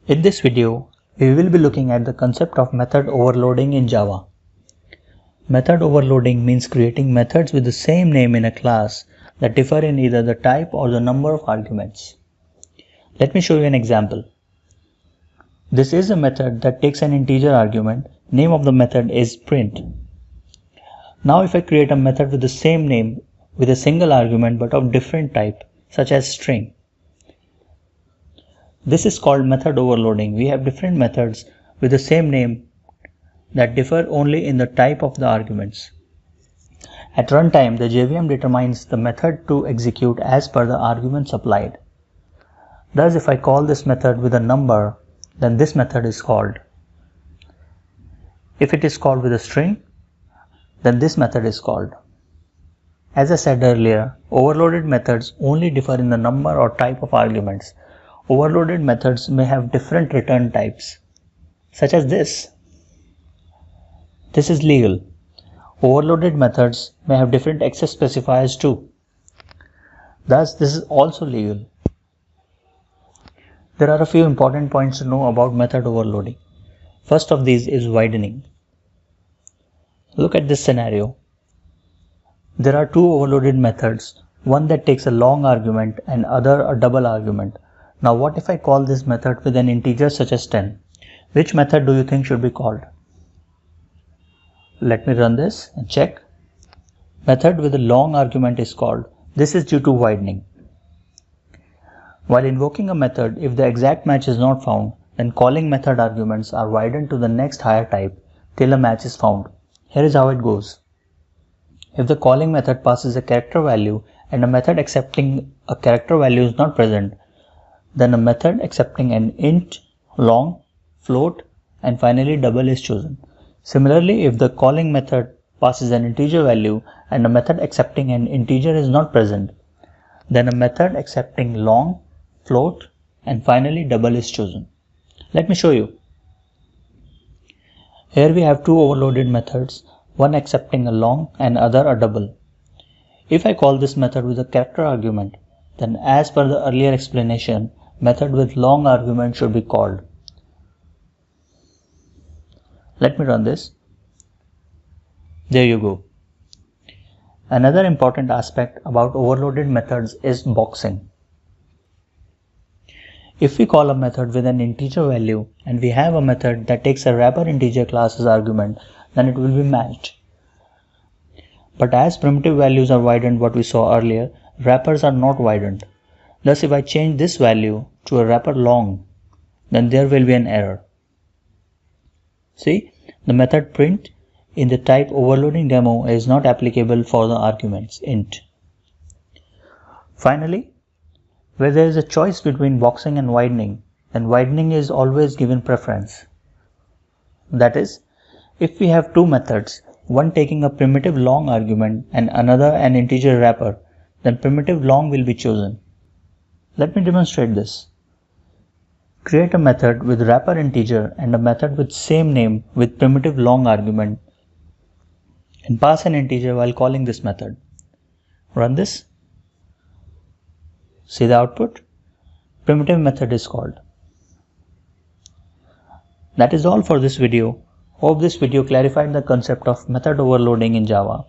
In this video, we will be looking at the concept of method overloading in Java. Method overloading means creating methods with the same name in a class that differ in either the type or the number of arguments. Let me show you an example. This is a method that takes an integer argument. Name of the method is print. Now if I create a method with the same name with a single argument but of different type, such as string. This is called method overloading. We have different methods with the same name that differ only in the type of the arguments. At runtime, the JVM determines the method to execute as per the argument supplied. Thus, if I call this method with a number, then this method is called. If it is called with a string, then this method is called. As I said earlier, overloaded methods only differ in the number or type of arguments. Overloaded methods may have different return types, such as this. This is legal. Overloaded methods may have different access specifiers too. Thus, this is also legal. There are a few important points to know about method overloading. First of these is widening. Look at this scenario. There are two overloaded methods, one that takes a long argument and other a double argument. Now what if I call this method with an integer such as 10? Which method do you think should be called? Let me run this and check. Method with a long argument is called. This is due to widening. While invoking a method, if the exact match is not found, then calling method arguments are widened to the next higher type till a match is found. Here is how it goes. If the calling method passes a character value and a method accepting a character value is not present, then a method accepting an int, long, float, and finally double is chosen. Similarly, if the calling method passes an integer value and a method accepting an integer is not present, then a method accepting long, float, and finally double is chosen. Let me show you. Here we have two overloaded methods, one accepting a long and other a double. If I call this method with a character argument, then as per the earlier explanation, method with long argument should be called. Let me run this. There you go. Another important aspect about overloaded methods is boxing. If we call a method with an integer value and we have a method that takes a wrapper integer class as argument, then it will be matched. But as primitive values are widened, what we saw earlier, wrappers are not widened. Thus, if I change this value to a wrapper long, then there will be an error. See, the method print in the type overloading demo is not applicable for the arguments int. Finally, where there is a choice between boxing and widening, then widening is always given preference. That is, if we have two methods, one taking a primitive long argument and another an integer wrapper, then primitive long will be chosen. Let me demonstrate this. Create a method with wrapper integer and a method with same name with primitive long argument and pass an integer while calling this method. Run this. See the output? Primitive method is called. That is all for this video. Hope this video clarified the concept of method overloading in Java.